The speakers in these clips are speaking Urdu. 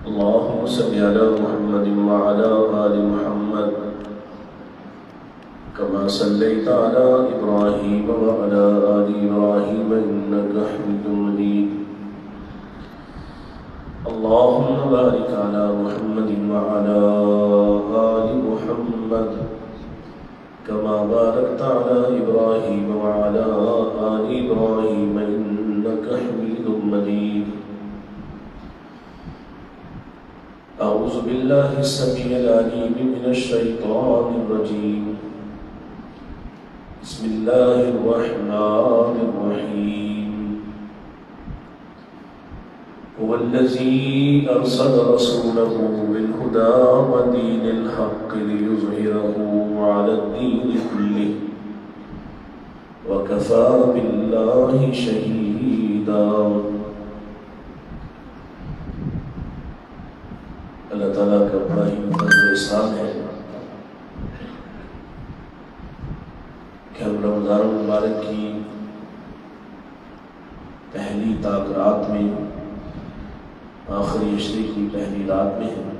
اللهم صل على محمد وعلى آل محمد كما صليت على إبراهيم وعلى آل إبراهيم إنك حميد مجيد اللهم بارك على محمد وعلى آل محمد كما باركت على إبراهيم وعلى آل إبراهيم إنك حميد مجيد أعوذ بالله السميع العليم من الشيطان الرجيم بسم الله الرحمن الرحيم هو الذي أرسل رسوله بالهدى ودين الحق ليظهره على الدين كله وكفى بالله شهيدا. اللہ تعالیٰ کا بڑا ہی فضل و احسان ہے کہ ہم رمضان المبارک کی پہلی تاک رات میں، آخری عشرے کی پہلی رات میں ہیں،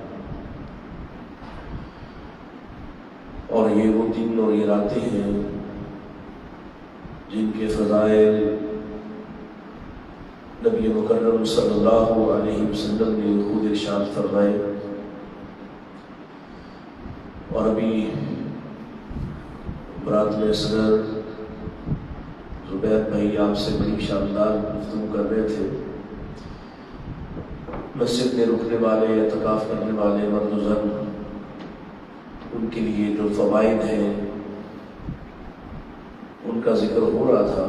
اور یہ وہ دن اور یہ راتیں ہیں جن کے فضائل نبی مکرم صلی اللہ علیہ وسلم نے خود ارشاد فرمائے. اور ابھی برات میں اصغر زبیر بھائی آپ سے بڑی شاندار گفتگو کر رہے تھے. مسجد میں رکنے والے، اعتکاف کرنے والے مرد و زن، ان کے لیے جو فوائد ہیں ان کا ذکر ہو رہا تھا.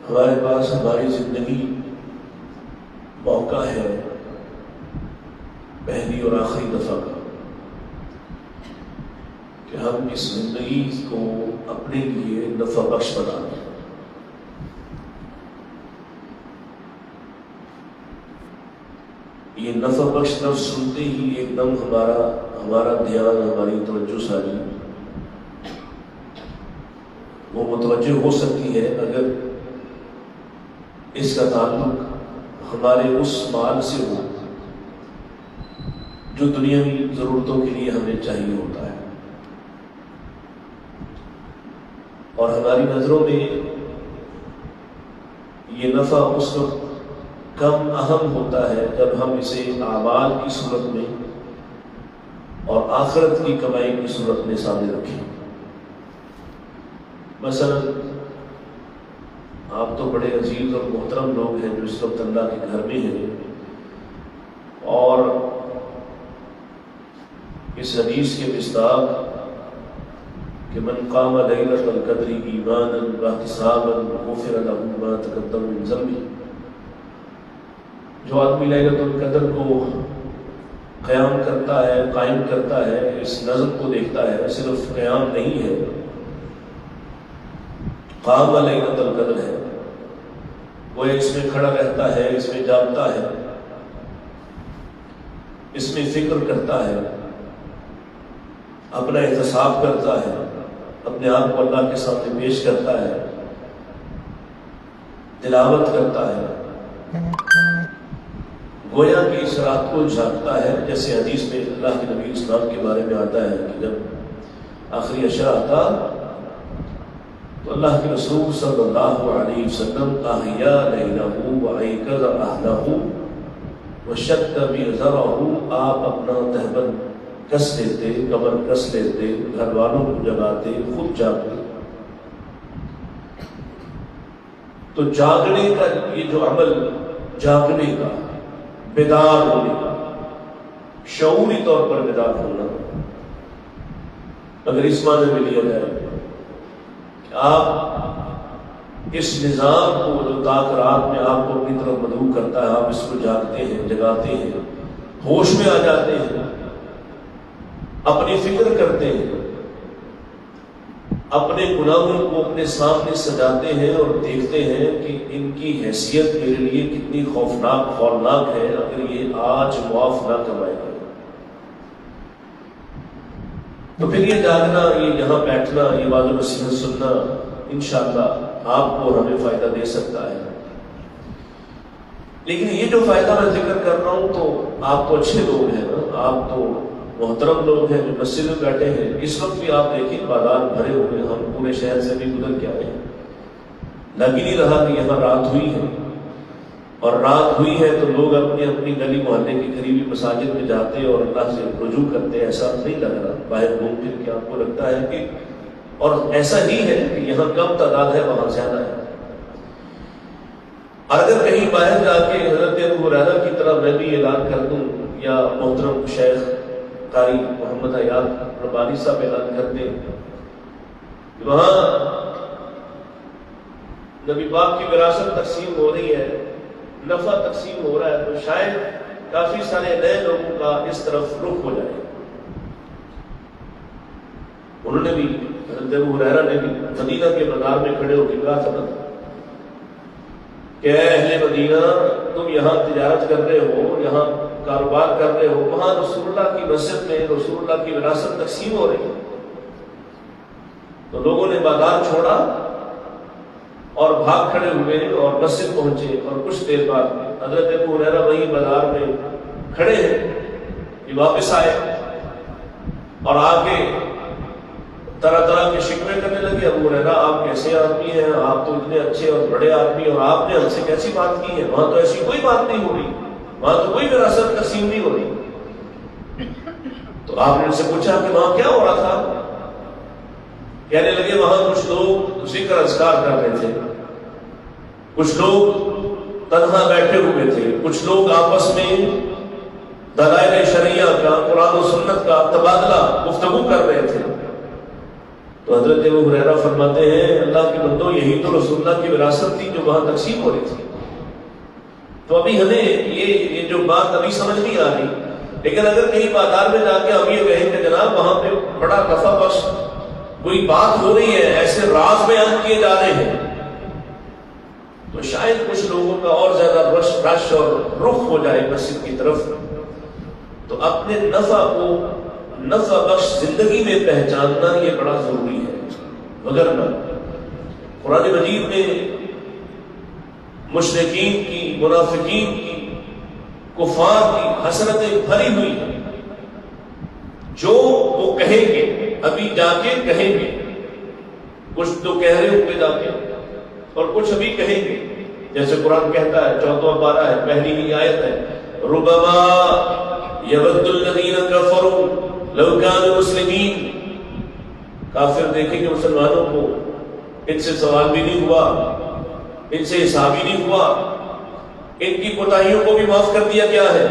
ہمارے پاس ہماری زندگی موقع ہے پہلی اور آخری دفعہ کا کہ ہم اس زندگی کو اپنے لیے نفع بخش بنا دیں. یہ نفع بخش لفظ سنتے ہی ایک دم ہمارا دھیان، ہماری توجہ ساری وہ متوجہ ہو سکتی ہے اگر اس کا تعلق ہمارے اس مال سے ہو جو دنیاوی ضرورتوں کے لیے ہمیں چاہیے ہوتا ہے. اور ہماری نظروں میں یہ نفع اس وقت کم اہم ہوتا ہے جب ہم اسے اعمال کی صورت میں اور آخرت کی کمائی کی صورت میں سامنے رکھیں. مثلا آپ تو بڑے عزیز اور محترم لوگ ہیں جو اس وقت اللہ کے گھر میں ہیں، اور اس حدیث کے مصداق کہ من قام لیلۃ القدر ایمانا واحتسابا غفر له ما تقدم من ذنبه، جو آدمی لیلۃ القدر کو قیام کرتا ہے، قائم کرتا ہے، اس نظم کو دیکھتا ہے، صرف قیام نہیں ہے، قام لیلۃ القدر ہے، وہ اس میں کھڑا رہتا ہے، اس میں جاگتا ہے، اس میں فکر کرتا ہے، اپنا احتساب کرتا ہے، اپنے آپ کو اللہ کے سامنے پیش کرتا ہے، تلاوت کرتا ہے، گویا کہ اس رات کو جھانکتا ہے. جیسے حدیث میں اللہ کے نبی اسلام کے بارے میں آتا ہے کہ جب آخری عشرہ آتا تو اللہ کے رسول صلی اللہ علیہ وسلم احیا لیلہ وایقظ اہلہ وشد مئزرہ، آپ اپنا تہبند کس لیتے، کمر کس لیتے، گھر والوں کو جگاتے، خود جاگتے. تو جاگنے کا یہ جو عمل، جاگنے کا، بیدار ہونے کا، شعوری طور پر بیدار ہونا، اگر اس معنی میں لیا جائے کہ آپ اس نظام کو جو تاک رات میں آپ کو اپنی طرف مدعو کرتا ہے، آپ اس کو جاگتے ہیں، جگاتے ہیں، ہوش میں آ جاتے ہیں، اپنی فکر کرتے ہیں، اپنے گناہوں کو اپنے سامنے سجاتے ہیں اور دیکھتے ہیں کہ ان کی حیثیت میرے لیے کتنی خوفناک ہے اگر یہ آج معاف نہ کروائے گا. تو پھر یہ جاگنا، یہ یہاں بیٹھنا، یہ واضح نصیحت سننا انشاءاللہ آپ کو اور ہمیں فائدہ دے سکتا ہے. لیکن یہ جو فائدہ میں ذکر کر رہا ہوں تو آپ تو اچھے لوگ ہیں نا, آپ تو محترم لوگ ہیں جو مسجد میں بیٹھے ہیں. اس وقت بھی آپ دیکھیں بازار بھرے ہوئے, ہم پورے شہر سے بھی گزر کے آئے ہیں, لگ ہی نہیں رہا کہ یہاں رات ہوئی ہے. اور رات ہوئی ہے تو لوگ اپنی اپنی گلی محلے کی قریبی مساجد میں جاتے اور اللہ سے رجوع کرتے. ایسا نہیں لگ رہا باہر گھوم پھر کے, آپ کو لگتا ہے کہ, اور ایسا ہی ہے کہ یہاں کم تعداد ہے وہاں زیادہ ہے. اور اگر کہیں باہر جا کے حضرت ابو ہریرہ کی طرح میں بھی اعلان کر دوں, یا محترم شیخ قاری محمد حیات ربانی صاحب اعلان کر دیں کہ وہاں نبی پاک کی وراثت تقسیم ہو رہی ہے, نفع تقسیم ہو رہا ہے, تو شاید کافی سارے نئے لوگوں کا اس طرف رخ ہو جائے. انہوں نے بھی, حضرت ابو ہریرہ نے بھی مدینہ کے بازار میں کھڑے ہو کے کہا تھا کہ اے اہل مدینہ, تم یہاں تجارت کر رہے ہو, یہاں کاروبار کر رہے ہو, وہاں رسول اللہ کی مسجد میں رسول اللہ کی وراثت تقسیم ہو رہی ہے. تو لوگوں نے بازار چھوڑا اور بھاگ کھڑے ہوئے اور مسجد پہنچے, اور کچھ دیر بعد حضرت ابو ہریرہ وہی بازار میں کھڑے ہیں, یہ واپس آئے اور آگے طرح طرح کے شکوے کرنے لگے. ابو ہریرہ آپ کیسے آدمی ہیں, آپ تو اتنے اچھے اور بڑے آدمی, اور آپ نے ہم سے کیسی بات کی ہے, وہاں تو ایسی کوئی بات نہیں ہو رہی, وہاں تو کوئی وراثت تقسیم نہیں ہو رہی. تو آپ نے ان سے پوچھا کہ وہاں کیا ہو رہا تھا؟ کہنے لگے وہاں کچھ لوگ ذکر اذکار کر رہے تھے, کچھ لوگ تنہا بیٹھے ہوئے تھے, کچھ لوگ آپس میں دلائل شرعیہ کا, قرآن و سنت کا تبادلہ گفتگو کر رہے تھے. تو حضرت ابو ہریرہ فرماتے ہیں اللہ کے بندو, یہی تو رسول اللہ کی وراثت تھی جو وہاں تقسیم ہو رہی تھی. تو ابھی ہمیں یہ جو بات ابھی سمجھ نہیں آ رہی, لیکن اگر کہیں بازار میں جا کے ہم یہ کہیں کہ جناب وہاں پہ بڑا نفع بخش کوئی بات ہو رہی ہے, ایسے راز بیان کیے جا رہے ہیں, تو شاید کچھ لوگوں کا اور زیادہ رش اور رخ ہو جائے مسجد کی طرف. تو اپنے نفع کو نفع بخش زندگی میں پہچاننا یہ بڑا ضروری ہے. وگرنہ قرآن مجید میں مشرکین کی, منافقین کی, کفار کی حسرتیں بھری ہوئی ہیں. جو وہ کہیں گے, ابھی جا کے کہیں گے, کچھ تو کہہ رہے ہوں گے جا کے, اور کچھ ابھی کہیں گے. جیسے قرآن کہتا ہے, 14واں پارہ ہے, پہلی ہی آیت ہے, ربما یود الذین کفروا لو کانوا مسلمین. کافر دیکھیں گے مسلمانوں کو, ان سے سوال بھی نہیں ہوا, ان سے حساب ہی نہیں ہوا, ان کی کوتاہیوں کو بھی معاف کر دیا گیا ہے,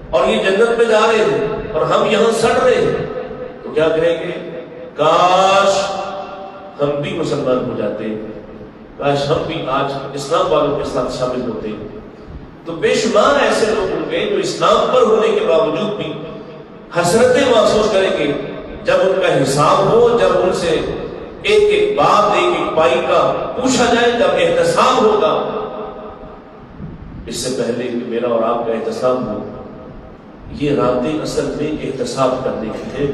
اور یہ جنت میں جا رہے ہیں, اور ہم یہاں سڑ رہے ہیں. تو کیا کہیں گے, کاش ہم بھی مسلمان ہو جاتے, کاش ہم بھی آج اسلام والوں کے ساتھ شامل ہوتے. تو بے شمار ایسے لوگ ہوں گے جو اسلام پر ہونے کے باوجود بھی حسرتیں محسوس کریں گے جب ان کا حساب ہو, جب ان سے ایک ایک بات, ایک ایک پائی کا پوچھا جائے, جب احتساب ہوگا. اس سے پہلے کہ میرا اور آپ کا احتساب ہو, یہ راتیں اصل میں احتساب کرنے کی تھے,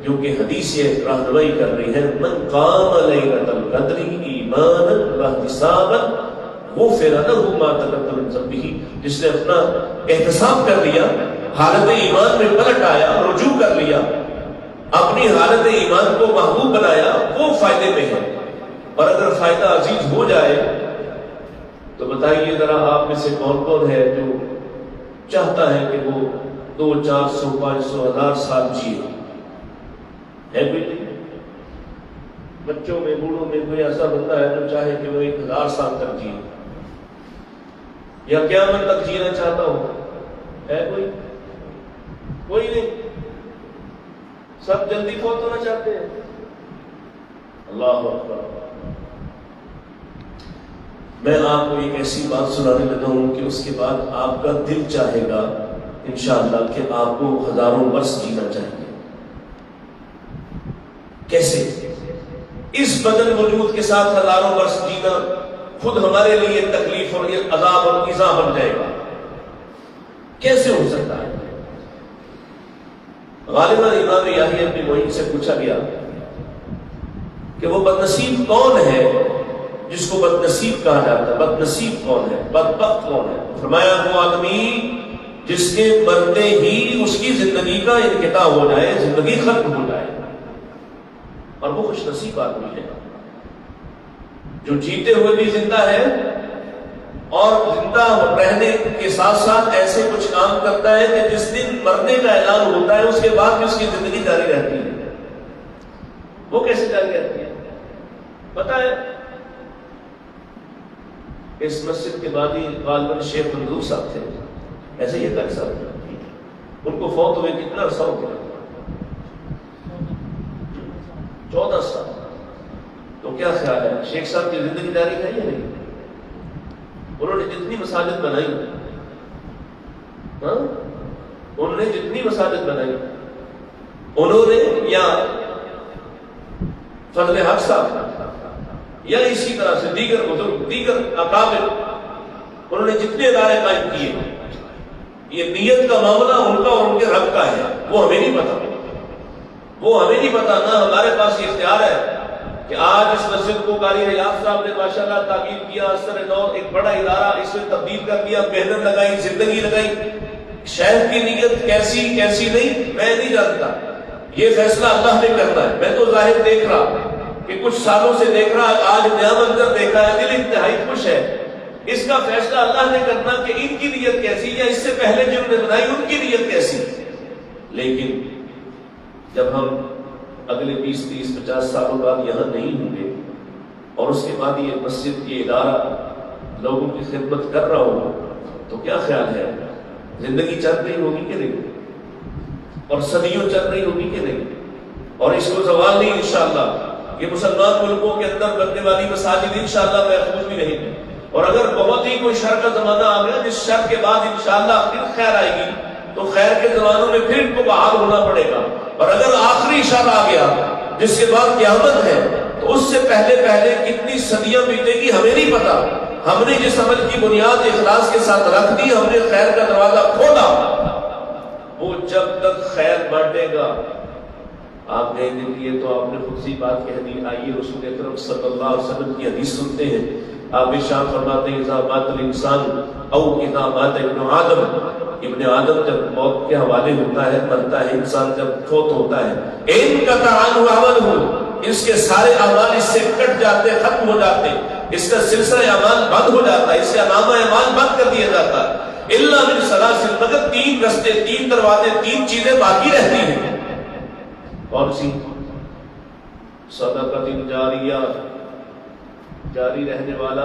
کیونکہ حدیث یہ رہنمائی کر رہی ہے, من قام لیلۃ القدر ایمانا واحتسابا غفر لہ ما تقدم من ذنبہ. جس نے اپنا احتساب کر لیا, حالت ایمان میں پلٹ آیا, رجوع کر لیا, اپنی حالت ایمان کو محبوب بنایا, وہ فائدے میں ہے. اور اگر فائدہ عزیز ہو جائے تو بتائیے ذرا آپ میں سے کون کون ہے جو چاہتا ہے کہ وہ 200, 400, 500, 1000 سال جیے؟ ہے کوئی نہیں؟ بچوں میں, بوڑھوں میں کوئی ایسا بندہ ہے جو چاہے کہ وہ 1000 سال تک جیے, یا قیامت تک جینا چاہتا ہو؟ ہے کوئی؟ کوئی نہیں. سب جلدی فوت ہونا چاہتے ہیں. اللہ اکبر. میں آپ کو ایک ایسی بات سنانے لگا ہوں کہ اس کے بعد آپ کا دل چاہے گا انشاءاللہ کہ آپ کو ہزاروں برس جینا چاہیے. کیسے؟ اس بدن وجود کے ساتھ ہزاروں برس جینا خود ہمارے لیے تکلیف اور عذاب اور ایذا بن جائے گا. کیسے ہو سکتا ہے؟ غالباً امام یحییٰ بن معین سے پوچھا گیا کہ وہ بدنصیب کون ہے جس کو بد نصیب کہا جاتا ہے. بد نصیب کون ہے؟ بدبخت کون ہے؟ فرمایا وہ آدمی جس کے مرتے ہی اس کی زندگی کا انقطاع ہو جائے، زندگی ختم ہو جائے. اور وہ خوش نصیب آدمی ہے جو جیتے ہوئے بھی زندہ ہے اور زندہ رہنے کے ساتھ ساتھ ایسے کچھ کام کرتا ہے کہ جس دن مرنے کا اعلان ہوتا ہے اس کے بعد بھی اس کی زندگی جاری رہتی ہے. وہ کیسے جاری رہتی ہے؟ پتہ ہے، اس مسجد کے بانی غالباً شیخ منظور صاحب تھے، ایسے ہی ایک صاحب تھے، ان کو فوت ہوئے کتنا عرصہ ہو گیا؟ 14 سال. تو کیا خیال ہے شیخ صاحب کی زندگی جاری ہے یا نہیں؟ انہوں نے جتنی مساجد بنائی، انہوں نے جتنی مساجد بنائی، انہوں نے یا فضل حق صاحب یا اسی طرح سے دیگر بزرگ، دیگر اکابر، انہوں نے جتنے ادارے قائم کیے، یہ نیت کا معاملہ ان کا اور ان کے رب کا ہے. وہ ہمیں نہیں پتا، وہ ہمیں نہیں پتا. نہ ہمارے پاس یہ اختیار ہے کہ آج اس مسجد کو قاری حیات صاحب نے ماشاءاللہ تعمیر کیا، اثر نو ایک بڑا ادارہ اس میں تبدیل کر دیا، محنت لگائی، زندگی لگائی. شیخ کی نیت کیسی کیسی نہیں میں نہیں جانتا، یہ فیصلہ اللہ نے کرنا ہے. میں تو ظاہر دیکھ رہا کہ کچھ سالوں سے دیکھ رہا، آج نیا منظر دیکھا ہے، دل انتہائی خوش ہے. اس کا فیصلہ اللہ نے کرنا کہ ان کی نیت کیسی، یا اس سے پہلے جنہوں نے بنائی ان کی نیت کیسی. لیکن جب ہم اگلے 20 30 50 سالوں بعد یہاں نہیں ہوں گے اور اس کے بعد یہ مسجد یہ ادارہ لوگوں کی خدمت کر رہا ہوگا، تو کیا خیال ہے زندگی چل رہی ہوگی کہ نہیں، اور صدیوں چل رہی ہوگی کہ نہیں، اور اس کو زوال نہیں انشاءاللہ. یہ مسلمان ملکوں کے اندر بننے والی مساجد انشاءاللہ محفوظ بھی نہیں ہے. اور اگر بہت ہی کوئی شر کا زمانہ آ گیا جس شر کے بعد انشاءاللہ پھر خیر آئے گی، تو خیر کے زمانوں میں پھر ان کو بحال ہونا پڑے گا. اور اگر آخری شر آ گیا جس کے بعد قیامت ہے، تو اس سے پہلے پہلے کتنی صدیاں بیتے گی ہمیں نہیں پتا. ہم نے جس عمل کی بنیاد اخلاص کے ساتھ رکھ دی، ہم نے خیر کا دروازہ کھولا، وہ جب تک خیر بانٹے گا. آپ گئے دن لیے تو آپ نے خود سی بات کہہ دی. آئیے رسول اکرم صلی اللہ علیہ وسلم کی حدیث سنتے ہیں. آپ ارشاد فرماتے ہیں اذا مات الانسان او اذا مات ابن آدم، ابن آدم جب موت کے حوالے ہوتا ہے، مرتا ہے انسان، جب فوت ہوتا ہے، انقطع عنہ عملہ، اس کے سارے اعمال اس سے کٹ جاتے، ختم ہو جاتے، اس کا سلسلہ اعمال بند ہو جاتا ہے، اس کا نامہ اعمال بند کر دیا جاتا ہے. الا من ثلاث، مگر 3 رستے، 3 دروازے، 3 چیزیں باقی رہتی ہیں. کون سی؟ صدقۃ جاریہ، جاری رہنے والا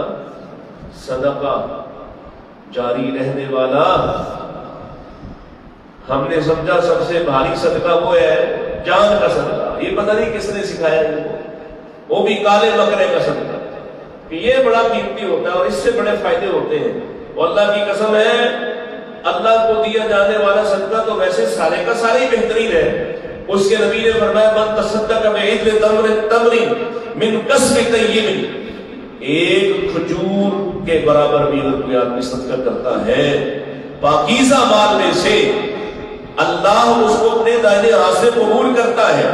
صدقہ، جاری رہنے والا. ہم نے سمجھا سب سے بھاری صدقہ وہ ہے جان کا صدقہ. یہ پتہ نہیں کس نے سکھایا ان کو، وہ بھی کالے بکرے کا صدقہ، کہ یہ بڑا قیمتی ہوتا ہے اور اس سے بڑے فائدے ہوتے ہیں. اور اللہ کی قسم ہے، اللہ کو دیا جانے والا صدقہ تو ویسے سارے کا سارے ہی بہترین ہے. اس کے نبی نے فرمایا من تصدق بعدل تمر من کسب طیب، ایک کھجور کے برابر بھی اگر کوئی آدمی صدقہ کرتا ہے پاکیزہ مال میں سے، اللہ اس کو اپنے دائنے ہاتھ سے قبول کرتا ہے.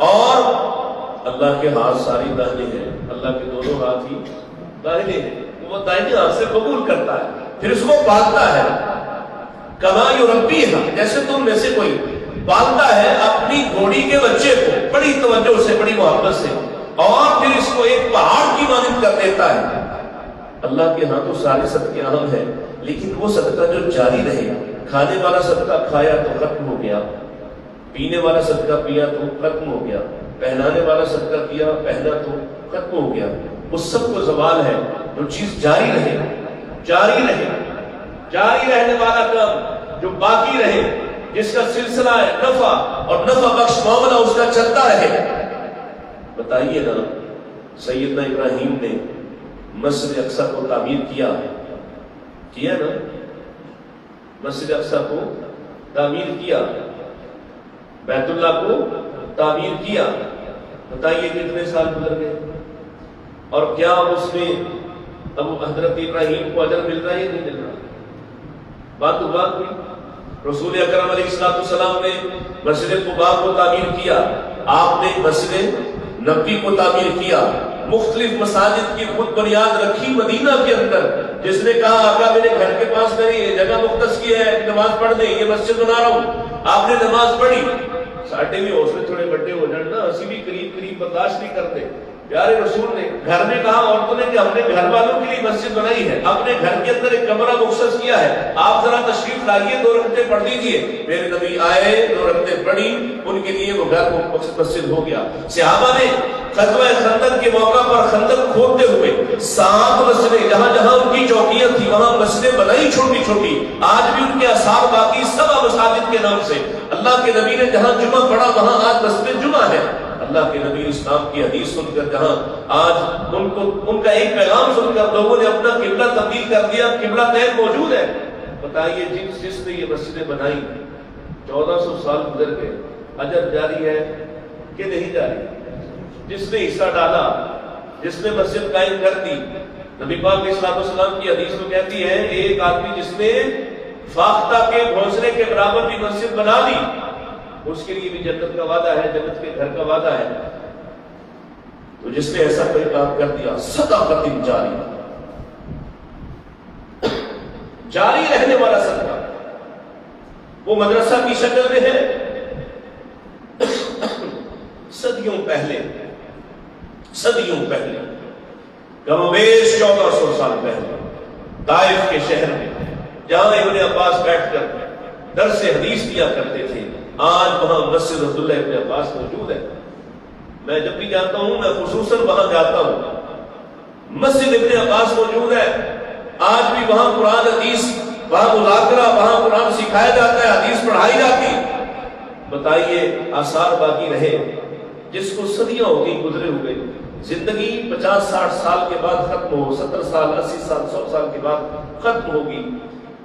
اور اللہ کے ہاتھ ساری دائنے ہیں، اللہ کے دونوں ہاتھ ہی دائنے ہیں، وہ دائنے ہاتھ سے قبول کرتا ہے، پھر اس کو پالتا ہے. کما یربیہا، جیسے تم میں سے کوئی پالتا ہے اپنی گھوڑی کے بچے کو بڑی توجہ سے، بڑی محبت سے، اور پھر اس کو ایک پہاڑ کی مانند کر دیتا ہے. اللہ کے ہاں تو سارے صدقے اہم ہیں، لیکن وہ صدقہ جو جاری رہے، کھانے والا صدقہ کھایا تو ختم ہو گیا، پینے والا صدقہ پیا تو ختم ہو گیا، پہنانے والا صدقہ کیا پہنا تو ختم ہو گیا. اس سب کو زوال ہے. جو چیز جاری رہے، جاری رہے، جاری رہنے والا کام جو باقی رہے، جس کا سلسلہ ہے نفع اور نفع بخش معاملہ اس کا چلتا رہے. بتائیے نا، سیدنا ابراہیم نے مسجد اقصی کو تعمیر کیا نا، مسجد اقصی کو تعمیر کیا، بیت اللہ کو تعمیر کیا. بتائیے کتنے سال گزر گئے، اور کیا اس میں اب حضرت ابراہیم کو اجر مل رہا ہے یا نہیں مل رہا؟ بات تو بات ہوئی. رسول اکرم علیہ السلام نے مسجد قباء کو تعمیر کیا، آپ نے مسجد نبی کو تعمیر کیا، مختلف مساجد کی خود بنیاد رکھی مدینہ کے اندر. جس نے کہا آقا میرے گھر کے پاس میری جگہ مختص کی ہے نماز پڑھ دیں، یہ مسجد بنا رہا ہوں، آپ نے نماز پڑھی. ساڈے بھی حوصلے تھوڑے بڑے ہو جائیں نا، اسی بھی قریب برداشت نہیں کرتے. پیارے رسول نے گھر میں کہا عورتوں نے کہ ہم نے گھر والوں کے لیے مسجد بنائی ہے، اپنے گھر کے اندر ایک کمرہ مختص کیا ہے، آپ ذرا تشریف لائیے 2 رکعتیں پڑھ دیجیے. میرے نبی آئے، 2 رکعتیں پڑھی، ان کے لیے وہ گھر مسجد ہو گیا. صحابہ نے غزوہ خندق کے موقع پر خندق کھودتے ہوئے 7 مسجدیں جہاں جہاں ان کی چوکیاں تھی وہاں مسجدیں بنائی چھوٹی چھوٹی. آج بھی ان کے آثار باقی 7 مساجد کے نام سے. اللہ کے نبی نے جہاں جمعہ پڑھا وہاں آج مسجد جمعہ ہے. اللہ کے نبی اسلام کی حدیث سن کر جہاں آج ان کا ایک پیغام سن کر لوگوں نے اپنا قبلہ تبدیل کر دیا، قبلہ تین موجود ہے. بتائیے جس نے یہ مسجدیں بنائی 1400 سال گزر گئے، اجر جاری ہے کہ نہیں جاری؟ جس نے حصہ ڈالا، جس نے مسجد قائم کر دی. نبی پاک علیہ الصلوۃ والسلام کی حدیث میں کہتی ہے ایک آدمی جس نے فاختہ کے گھونسلے کے برابر بھی مسجد بنا لی، اس کے لیے بھی جنت کا وعدہ ہے، جنت کے گھر کا وعدہ ہے. تو جس نے ایسا کوئی کام کر دیا صدقۃ جاری رہنے والا صدقہ، وہ مدرسہ کی شکل میں ہے. صدیوں پہلے کم و بیش 1400 سال پہلے طائف کے شہر میں جہاں ابن عباس بیٹھ کر درس حدیث دیا کرتے تھے، آج وہاں مسجد عبداللہ ابن عباس موجود ہے. میں جب بھی جاتا ہوں میں خصوصاً وہاں جاتا ہوں، مسجد ابن عباس موجود ہے. آج بھی وہاں قرآن حدیث، وہاں مذاکرہ، وہاں قرآن سکھایا جاتا ہے، حدیث پڑھائی جاتی. بتائیے آثار باقی رہے. جس کو صدیاں ہو گئی گزرے ہوئے، زندگی 50-60 سال کے بعد ختم ہو، 70 سال 80 سال 100 سال کے بعد ختم ہوگی،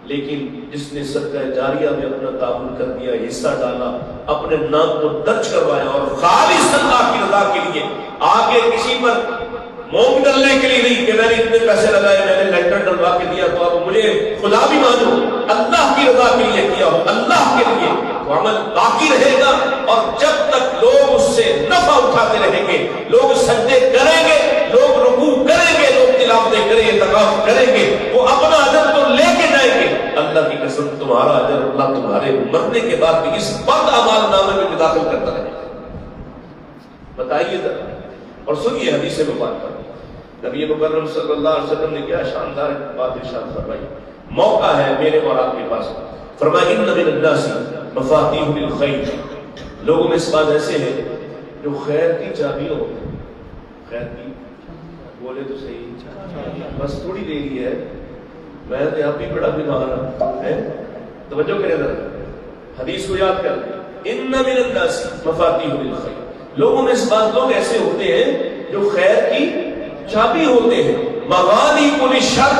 لیکن جس نے صدقہ جاریہ میں اپنا تعاون کر دیا، حصہ ڈالا، اپنے نام کو درج کروایا اور خالص اللہ کی رضا کے لیے، آگے کسی پر مونگ ڈلنے کے لیے نہیں کہ میں نے اتنے پیسے لگائے، میں نے لینٹر ڈلوا کے دیا تو اب مجھے خدا بھی مانو، اللہ کی رضا کے لیے کیا ہو، اللہ کے لیے، تو عمل باقی رہے گا. اور جب تک لوگ اس سے نفع اٹھاتے رہیں گے، لوگ سجدے کریں گے، لوگ رکوع کریں گے، لوگ تلاوتیں کریں گے، اعتکاف کریں گے، وہ اپنا اجر تو لے کے جائیں گے. اللہ کی قسم تمہارا اجر اللہ تمہارے مرنے کے بعد بھی اس بد اعمال نامے میں داخل کرتا رہے گا. بتائیے ذرا. اور سنیے حدیث مبارکہ، نبی مکرم صلی اللہ علیہ وسلم نے کیا شاندار بات ارشاد فرمائی. موقع ہے میرے اور آپ کے پاس. فرمایا ان من الناس مفاتیح للخیر، لوگوں میں اس بات ایسے ہیں جو خیر کی چابیاں ہوتی ہیں. خیر کی بولے تو صحیح، بس تھوڑی دیر ہے، میں تو آپ بھی بڑا بیمار ہے. توجہ کریں ذرا، حدیث کو یاد کر لیں. ان من الناس مفاتیح للخیر، لوگوں میں اس بات لوگ ایسے ہوتے ہیں جو خیر کی چابی ہوتے ہیں. مغالق للشر،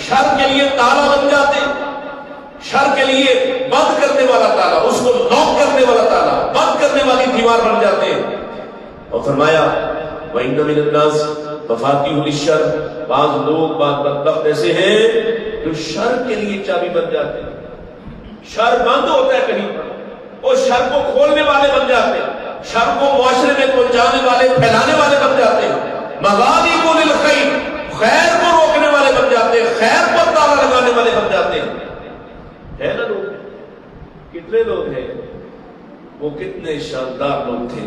شر کے لیے تالا بن جاتے ہیں، شر کے لیے بند کرنے والا تالا، اس کو لاک کرنے والا تالا، بند کرنے والی دیوار بن جاتے ہیں. اور فرمایا وَإِنَّ مِنَ النَّاسِ مَفَاتِيحُ لِلشَّرِّ، بعض لوگ بعض بدبخت ایسے ہیں جو شر کے لیے چابی بن جاتے ہیں. شر بند ہوتا ہے کہیں پر، وہ شر کو کھولنے والے بن جاتے ہیں، شر کو معاشرے میں پہنچانے والے، پھیلانے والے بن جاتے ہیں. مغالق للخیر، خیر کو روکنے والے بن جاتے ہیں، خیر پر تالا لگانے والے بن جاتے ہیں. ہے نا لوگ؟ کتنے لوگ ہیں؟ وہ کتنے شاندار لوگ تھے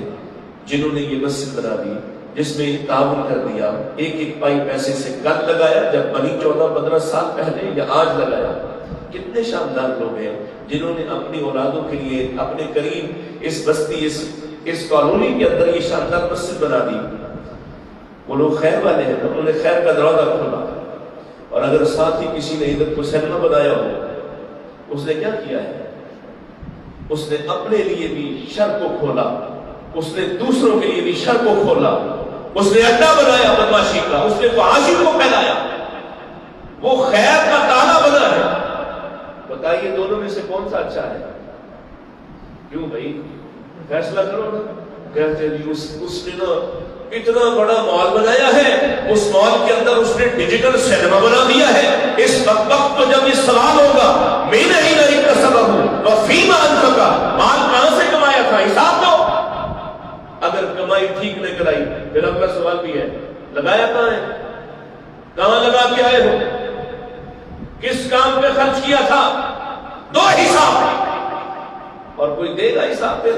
جنہوں نے یہ مسجد بنا دی، جس میں تعاون کر دیا، ایک ایک پائی پیسے سے کل لگایا جب بنی 14-15 سال پہلے یا آج لگایا. کتنے شاندار لوگ ہیں جنہوں نے اپنی اولادوں کے لیے اپنے قریب اس بستی، اس کالونی کے اندر یہ شاندار مسجد بنا دی. وہ لوگ خیر والے ہیں، انہوں نے خیر کا دروازہ کھولا. اور اگر ساتھ ہی کسی نے ادھر کو سینما بنایا ہو، اس نے کیا کیا ہے؟ اس نے اپنے لیے بھی شر کو کھولا، اس نے دوسروں کے لیے بھی شر کو کھولا، اس نے اڈا بنایا بدماشی کا، اس نے فحاشی کو پھیلایا. وہ خیر کا تالا بنا ہے. بتائیے دونوں میں سے کون سا اچھا ہے؟ کیوں بھائی فیصلہ کرو نا. کہتے ہیں اس نے نا اتنا بڑا مال بنایا ہے، اس مال کے اندر اس نے ڈیجیٹل سینما بنا دیا ہے. اس وقت تو جب یہ سوال ہوگا میں نہیں کا سبب ہوں وفیما انفقا، مال کہاں سے کمایا تھا، حساب دو. اگر کمائی ٹھیک نہ کرائی پھر اپنا سوال بھی ہے لگایا کہاں ہے؟ کہاں لگا کے آئے ہو؟ کس کام پہ خرچ کیا تھا؟ دو حساب. اور کوئی دے گا حساب پہ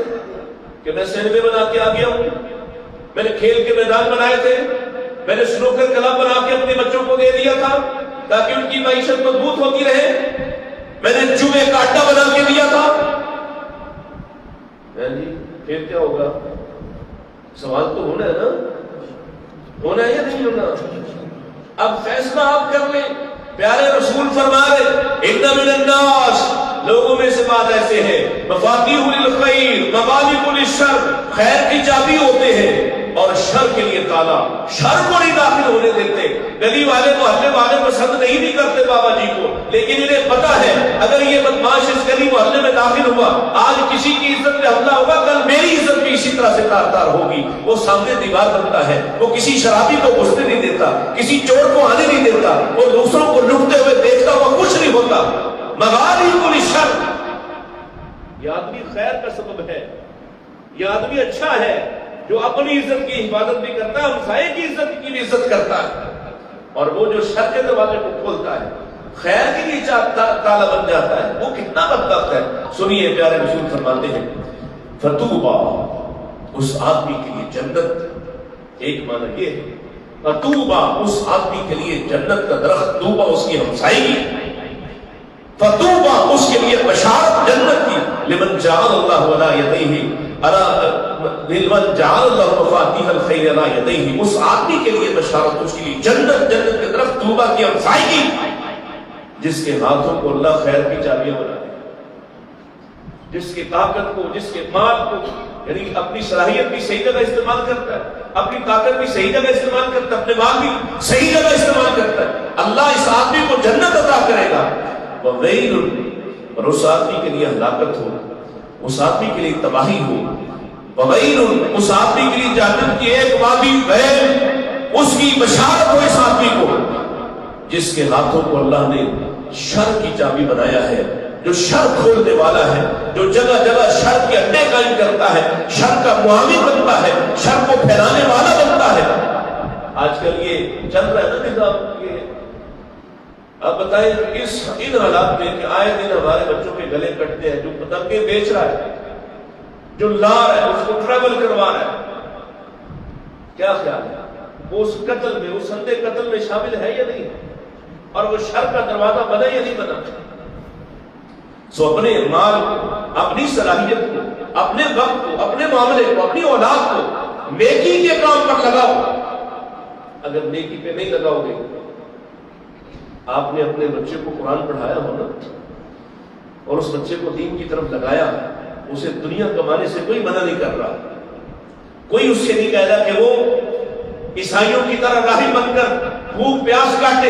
کہ میں سینمے بنا کے آ گیا ہوں، میں نے کھیل کے میدان بنائے تھے، میں نے سنوکر کلب بنا کے اپنے بچوں کو دے دیا تھا تاکہ ان کی معیشت مضبوط ہوتی رہے، میں نے جوئے کا اڈا بنا کے دیا تھا. جی پھر کیا ہوگا؟ سوال تو ہونا ہے نا، ہونا ہے یا نہیں ہونا؟ اب فیصلہ آپ کر لیں. پیارے رسول فرما رہے ان من الناس، لوگوں میں سے بعض ایسے ہیں مفاتیح للخیر مغالق للشر، خیر کی چابی ہوتے ہیں اور شر کے لیے تالا، شر کو نہیں داخل ہونے دیتے. گلی والے محلے والے پسند نہیں کرتے بابا جی کو، لیکن انہیں پتا ہے اگر یہ بدماش اس گلی محلے میں داخل ہوا، آج کسی کی عزت پہ حملہ ہوگا، کل میری عزت بھی اسی طرح سے تار ہوگی. وہ سامنے دیوار بنتا ہے، وہ کسی شرابی کو گھسنے نہیں دیتا، کسی چور کو آنے نہیں دیتا، وہ دوسروں کو لٹتے ہوئے دیکھتا ہوا کچھ نہیں ہوتا. مغالق للشر، یہ آدمی خیر کا سبب ہے، یہ آدمی اچھا ہے جو اپنی عزت کی حفاظت بھی کرتا ہے، ہمسائے کی عزت کی بھی عزت کرتا ہے. اور وہ جو شر کے دروازے کو کھولتا ہے، خیر کے لیے تالا بن جاتا ہے، وہ کتنا بدبخت ہے. سنیے پیارے رسول فرماتے ہیں فتوبہ، اس آدمی کے لیے جنت. ایک معنی یہ ہے فتوبہ، اس آدمی کے لیے جنت کا درخت، توبہ اس کی ہمسائیگی، فتوبہ اس کے لیے بشارت جنت کی. لمن جعل اللہ علی یدیہ لمن جعل اللہ مفاتیح الخیر علی یدیہ، اس آدمی کے لیے بشارت، اس کے لیے جنت، جنت کے طرف توبہ کی ہمسائیگی، جس کے ہاتھوں کو اللہ خیر کی چابیاں بنا دے، جس کی طاقت کو، جس کے مال کو، یعنی اپنی صلاحیت بھی صحیح جگہ استعمال کرتا ہے، اپنی طاقت بھی صحیح جگہ استعمال کرتا ہے، اپنے مال بھی صحیح جگہ استعمال کرتا ہے، اللہ اس آدمی کو جنت عطا کرے گا. وَوَيْلٌ، اور اس آدمی کے لیے ہلاکت ہو، اس آدمی کے لیے تباہی ہو. وَوَيْلٌ، اس آدمی کے لیے جہنم کی ایک وادی ویل، اس کی بشارت ہو اس آدمی کو جس کے ہاتھوں کو اللہ نے شر کی چابی بنایا ہے، جو شر کھولنے والا ہے، جو جگہ جگہ شر کے اڈے قائم کرتا ہے، شر کا معاون بنتا ہے، شر کو پھیلانے والا بنتا ہے. آج کل یہ چل رہا ہے نا نظام. یہ اب بتائیں ان حالات میں کہ آئے دن ہمارے بچوں کے گلے کٹتے ہیں، جو پتنگیں بیچ رہا ہے، جو لا رہا ہے، اس کو ٹریول کروا رہا ہے، کیا خیال ہے وہ اس قتل میں، اس اندھے قتل میں شامل ہے یا نہیں؟ اور وہ شر کا دروازہ بنا یا نہیں بنا؟ سو اپنے مال کو، اپنی صلاحیت کو، اپنے وقت کو، اپنے معاملے کو، اپنی اولاد کو نیکی کے کام پر لگاؤ. اگر نیکی پہ نہیں لگاؤ گے، آپ نے اپنے بچے کو قرآن پڑھایا ہو نا، اور اس بچے کو دین کی طرف لگایا، اسے دنیا کمانے سے کوئی منع نہیں کر رہا، کوئی اس سے نہیں کہہ رہا کہ وہ عیسائیوں کی طرح راہب بن کر بھوک پیاس کاٹے،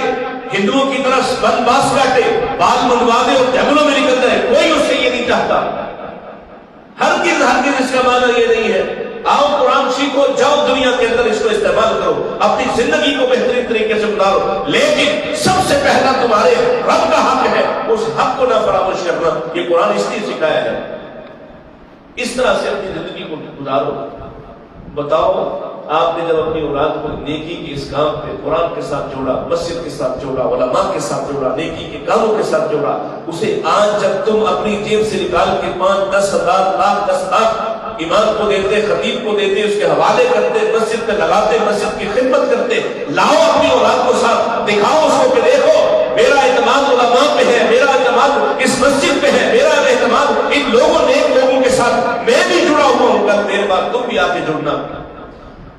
ہندوؤں کی طرح بنواس کاٹے، بال منڈوا دے اور جنگلوں میں نکل جائے. کوئی اس سے یہ نہیں چاہتا. ہرگز اس کا معنی یہ نہیں ہے آؤ قرآن سیکھو، جاؤ دنیا کے اندر اس کو استعمال کرو، اپنی زندگی کو بہترین طریقے سے گزارو، لیکن سب سے پہلا تمہارے رب کا حق ہے، اس حق کو نہ فراموش کرنا. یہ قرآن اس لیے سکھایا ہے. اس طرح سے اپنی زندگی کو گزارو. بتاؤ آپ نے جب اپنی اولاد کو نیکی کے اس کام پہ قرآن کے ساتھ جوڑا، مسجد کے ساتھ جوڑا، علماء کے ساتھ جوڑا، نیکی کے کاموں کے ساتھ جوڑا، اسے آج جب تم اپنی جیب سے نکال کے 5، 10 ہزار، لاکھ، 10 لاکھ امام کو دیتے، خطیب کو دیتے، اس کے حوالے کرتے، مسجد پہ لگاتے، مسجد کی خدمت کرتے، لاؤ اپنی اولاد کو ساتھ، دکھاؤ اس کو کہ دیکھو میرا اعتماد علماء پہ ہے، میرا اعتماد اس مسجد پہ ہے، میرا اعتماد ان لوگوں نیک لوگوں کے ساتھ میں بھی جڑا ہوا ہوں. کل میرے بعد تم بھی آ کے جڑنا.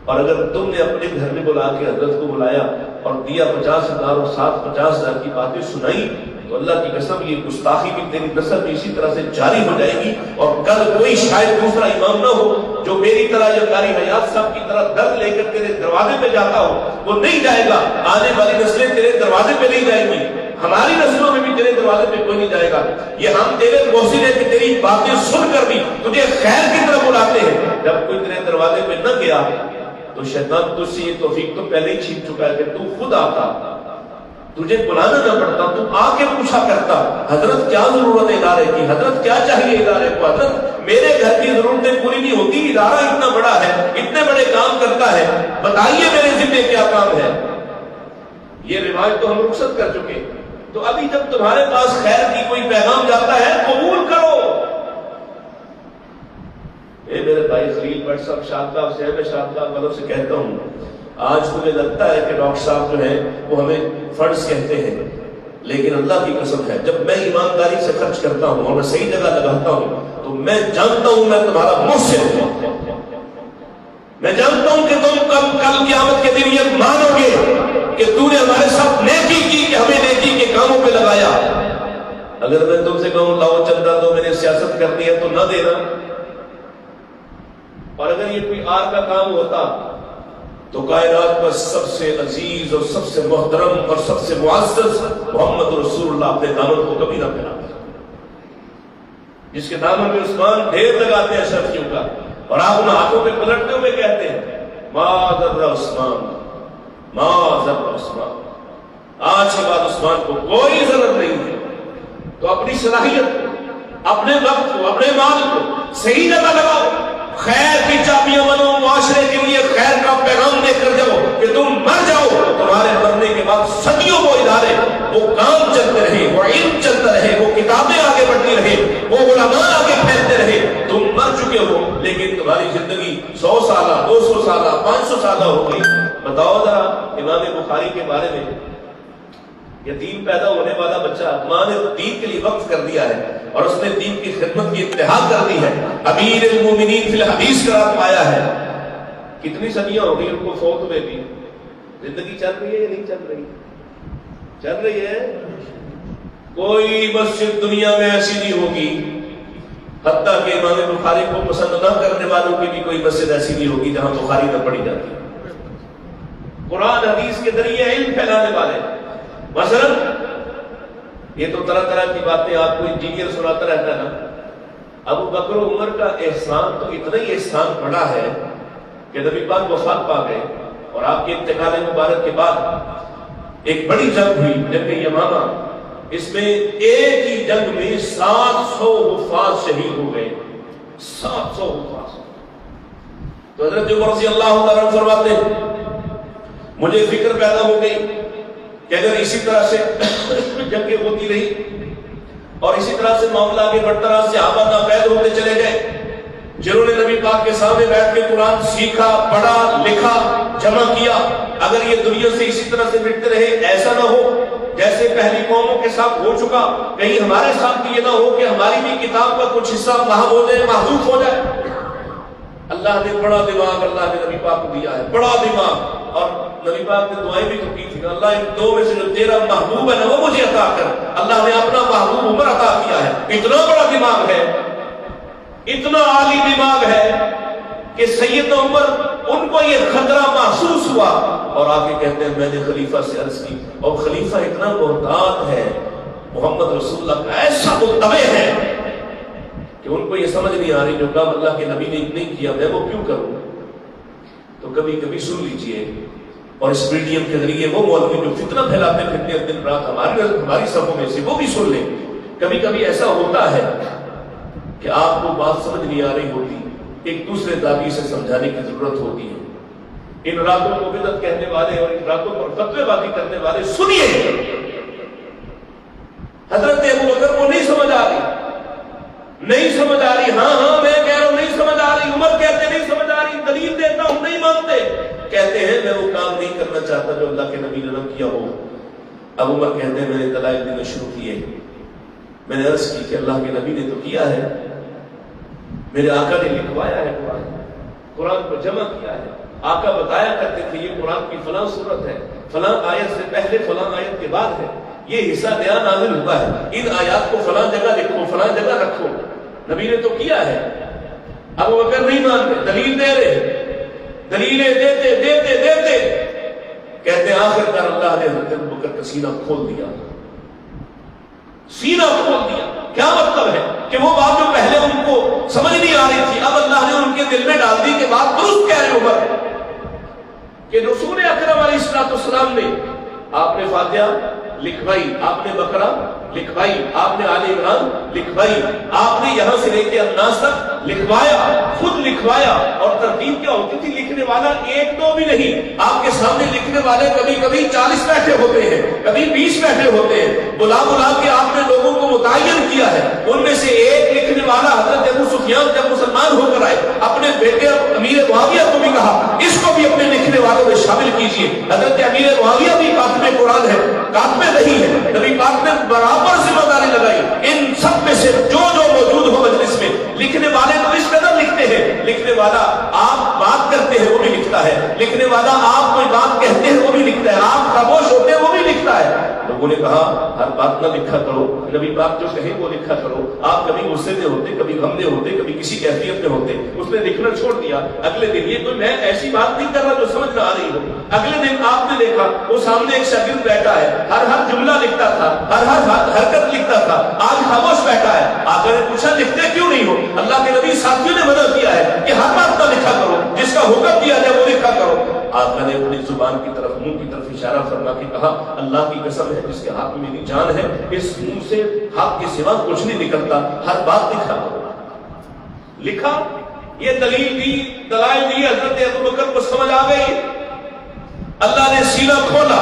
اور اگر تم نے اپنے گھر میں بلا کے حضرت کو بلایا اور دیا 50,000 اور ساتھ 50,000 کی باتیں سنائی، تو اللہ کی قسم یہ گستاخی بھی تیری نسل میں اسی طرح سے جاری ہو جائے گی. اور کل کوئی شاید دوسرا امام نہ ہو جو میری طرح یا قاری حیات صاحب کی طرح درد لے کر تیرے دروازے پہ جاتا ہو، وہ نہیں جائے گا. آنے والی نسلیں تیرے دروازے پہ نہیں جائیں گی، ہماری نسلوں میں بھی تیرے دروازے پہ کوئی نہیں جائے گا. یہ ہم تیرے محسن ہے کہ تیری باتیں سن کر بھی تجھے خیر کی طرف بلاتے ہیں. جب کوئی تیرے دروازے پہ نہ گیا تو شیطان تجھ سے یہ توفیق تو پہلے ہی چھین چکا ہے کہ تو خود آتا، تجھے بلانا نہ پڑتا، تو آ کے پوچھا کرتا حضرت کیا ضرورت ہے ادارے کی، حضرت کیا چاہیے ادارے کو، حضرت میرے گھر کی ضرورتیں پوری نہیں ہوتی، ادارہ اتنا بڑا ہے، اتنے بڑے کام کرتا ہے، بتائیے میرے ذمہ کیا کام ہے۔ یہ رواج تو ہم رخصت کر چکے۔ تو ابھی جب تمہارے پاس خیر کی کوئی پیغام جاتا ہے قبول کرو۔ اے میرے بھائی خلیل بٹ صاحب شادلہ سے، میں شادلہ والوں سے کہتا ہوں، آج مجھے لگتا ہے کہ ڈاکٹر صاحب جو ہیں وہ ہمیں فرض کہتے ہیں، لیکن اللہ کی قسم ہے جب میں ایمانداری سے خرچ کرتا ہوں اور میں صحیح جگہ لگاتا ہوں تو میں جانتا ہوں میں تمہارا محسن ہوں۔ میں جانتا ہوں کہ تم کل قیامت کے دن یہ مانو گے کہ تو نے ہمارے ساتھ نیکی کی، کہ ہمیں نیکی کے کاموں پہ لگایا۔ اگر میں تم سے کہوں لاؤ چندہ دو، میں نے سیاست کرنی ہے، تو نہ دینا۔ اور اگر یہ کوئی آر کا کام ہوتا تو کائنات پر سب سے عزیز اور سب سے محترم اور سب سے معزز محمد رسول اللہ اپنے دامن کو کبھی نہ پھیلاتا، جس کے دامن میں عثمان ڈھیر لگاتے ہیں اشرفیوں کا، اور آپ ان ہاتھوں پہ پلٹتے ہوئے کہتے ہیں ما ضر عثمان، ما ضر عثمان، آج کے بعد عثمان کو کوئی ضرورت نہیں ہے۔ تو اپنی صلاحیت، اپنے وقت کو، اپنے مال کو صحیح جگہ لگاؤ، خیر کی چابیاں بنو، معاشرے کے لیے خیر کا پیغام دے کر جاؤ کہ تم مر جاؤ، تمہارے مرنے کے بعد صدیوں وہ ادارے، وہ کام چلتے رہے، وہ علم چلتا رہے، وہ کتابیں آگے بڑھتی رہے، وہ علماء آگے پھیلتے رہے۔ تم مر چکے ہو لیکن تمہاری زندگی 100 سالہ 200 سالہ 500 سالہ ہو گئی۔ بتاؤ ذرا امام بخاری کے بارے میں، یتیم پیدا ہونے والا بچہ، ماں نے دین کے لیے وقف کر دیا ہے اور اس نے دین کی خدمت کی انتہا کر دی ہے، امیر المومنین فی الحدیث قرار پایا ہے۔ کتنی صدیاں ہو گئی ان کو فوت ہوئے بھی، زندگی چل رہی ہے یا نہیں چل رہی؟ چل رہی ہے۔ کوئی مسجد دنیا میں ایسی نہیں ہوگی، حتیٰ کہ امام بخاری کو پسند نہ کرنے والوں کی بھی کوئی مسجد ایسی نہیں ہوگی جہاں بخاری نہ پڑھی جاتی۔ قرآن حدیث کے ذریعے علم پھیلانے والے، مثلا یہ تو طرح طرح کی باتیں آپ کو انجینئر سناتا رہتا ہے نا، ابو بکر و عمر کا احسان تو اتنا ہی احسان بڑا ہے کہ نبی پاک وفات پا گئے اور آپ کے انتقال مبارک کے بعد ایک بڑی جنگ ہوئی، جنگ یمامہ، اس میں ایک ہی جنگ میں 700 حفاظ شہید ہو گئے، 700 حفاظ۔ تو حضرت عمر رضی اللہ تعالیٰ عنہ فرماتے ہیں مجھے فکر پیدا ہو گئی کہ اگر اسی طرح سے جنگیں ہوتی رہی اور اسی طرح سے معاملہ آگے بڑھتا رہا، صحابہ ناقید ہوتے چلے گئے جنہوں نے نبی پاک کے سامنے بیٹھ کے قرآن سیکھا، پڑھا، لکھا، جمع کیا، اگر یہ دنیا سے اسی طرح سے مٹتے رہے، ایسا نہ ہو جیسے پہلی قوموں کے ساتھ ہو چکا، کہیں ہمارے ساتھ بھی یہ نہ ہو کہ ہماری بھی کتاب کا کچھ حصہ محو ہو جائے، محذوف ہو جائے۔ اللہ نے بڑا دماغ اللہ نے نبی پاک کو دیا ہے، بڑا دماغ، اور نبی پاک نے دعائیں بھی تو کی تھی، اللہ ان دو میں سے جو تیرا محبوب ہے نا وہ مجھے عطا کر۔ اللہ نے اپنا محبوب عمر عطا کیا ہے، اتنا بڑا دماغ ہے، اتنا عالی دماغ ہے کہ سیدنا عمر ان کو یہ خطرہ محسوس ہوا اور آگے کہتے ہیں میں نے خلیفہ سے عرض کی، اور خلیفہ اتنا محتاط ہے، محمد رسول اللہ کا ایسا متبع ہے کہ ان کو یہ سمجھ نہیں آ رہی جو کام اللہ کے نبی نے نہیں کیا میں وہ کیوں کروں۔ تو کبھی کبھی سن لیجئے، اور اس میڈیم کے ذریعے وہ مولوی جو فتنہ پھیلاتے پھرتے ہیں دن رات ہماری صفوں میں سے، وہ بھی سن لیں۔ کبھی کبھی ایسا ہوتا ہے کہ آپ کو بات سمجھ نہیں آ رہی ہوتی، ایک دوسرے دادی سے سمجھانے کی ضرورت ہوتی ہے۔ ان راتوں کو بدعت کہنے والے اور ان راتوں پر فتوے بازی کرنے والے سنیے، حضرت ابو بکر کو نہیں سمجھ آ رہی، نہیں سمجھ آ رہی، ہاں میں کہہ رہا ہوں نہیں سمجھ آ رہی، عمر کہتے نہیں سمجھ آ رہی، دلیل دیتا ہوں نہیں مانتے، کہتے ہیں میں وہ کام نہیں کرنا چاہتا جو اللہ کے نبی نے نہ کیا ہو۔ اب عمر کہتے ہیں میں نے دلائل دینا شروع کیے، میں نے عرض کی کہ اللہ کے نبی نے تو کیا ہے، میرے آقا نے لکھوایا ہے، قرآن کو جمع کیا ہے، آقا بتایا کرتے تھے یہ قرآن کی فلاں صورت ہے، فلاں آیت سے پہلے فلاں آیت کے بعد ہے، یہ حصہ نیا نازل ہوا ہے، ان آیات کو فلاں جگہ لکھو، فلاں جگہ رکھو، نبی نے تو کیا ہے۔ اب وہ اگر نہیں مانتے، دلیل دے رہے، دلیلیں دیتے دیتے دیتے کہتے آخر کار اللہ نے حضرت ابو بکر کا سینہ کھول دیا، سینہ کھول دیا۔ کیا مطلب ہے کہ وہ بات جو پہلے ان کو سمجھ نہیں آ رہی تھی اب اللہ نے ان کے دل میں ڈال دی کہ بات درست کہہ رہے عمر کہ رسول اکرم علیہ الصلوۃ والسلام نے آپ نے فاتحہ لکھوائی، آپ نے بقرہ لکھوائی، آپ نے آل عمران لکھوائی، آپ نے یہاں سے لے کے الناس تک لکھوایا، خود لکھوایا. اور ترتیب کیا ہوتی تھی؟ لکھنے والا ایک دو بھی نہیں، آپ کے سامنے لکھنے والے کبھی کبھی 40 بیٹھے ہوتے ہیں، کبھی 20 بیٹھے ہوتے ہیں. بلا بلا کے آپ نے لوگوں کو متعین کیا ہے. ان میں سے ایک لکھنے والا حضرت ابو سفیان جب مسلمان ہو کر آئے، اپنے بیٹے امیر معاویہ کو بھی کہا اس کو بھی اپنے لکھنے والوں میں شامل کیجیے. حضرت امیر معاویہ بھی کاتب قرآن ہے، کاتب نہیں ہے. نبی پاک نے برابر ذمہ داری لگائی ان سب میں سے جو موجود ہو مجلس میں. لکھنے والے تو اس قدر لکھتے ہیں، لکھنے والا آپ بات کرتے ہیں وہ بھی لکھتا ہے، لکھنے والا آپ کوئی بات کہتے ہیں وہ بھی لکھتا ہے، آپ خاموش ہوتے ہیں وہ بھی لکھتا ہے. لوگوں نے کہا ہر بات نہ لکھا کرو، نبی پاک جو کہیں وہ لکھا کرو. آپ کبھی غصے میں ہوتے، کبھی غم میں ہوتے، کبھی کسی کیفیت میں ہوتے. اس نے لکھنا چھوڑ دیا. اگلے دن یہ کوئی میں ایسی بات نہیں کر رہا جو سمجھ نہ آ رہی ہو. اگلے دن آپ نے دیکھا وہ سامنے ایک شاگرد بیٹھا ہے، ہر جملہ لکھتا تھا، ہر حرکت لکھتا تھا، آج خاموش بیٹھا ہے. آقا نے پوچھا لکھتے کیوں نہیں ہو؟ اللہ کے نبی ساتھیوں نے منع کیا ہے کہ ہر بات نہ لکھا کرو، جس کا حکم دیا جائے وہ لکھا کرو. آقا نے اپنی زبان کی طرف، منہ کی طرف اشارہ فرما کے کہا اللہ کی قسم ہے جس کے ہاتھ میں میری جان ہے، اس منہ سے حق کے سوا کچھ نہیں نکلتا، ہر بات لکھا کرو. لکھا، یہ دلیل دی، دلائل دی. حضرت ابو بکر کو سمجھ آ گئی. اللہ نے سینہ کھولا.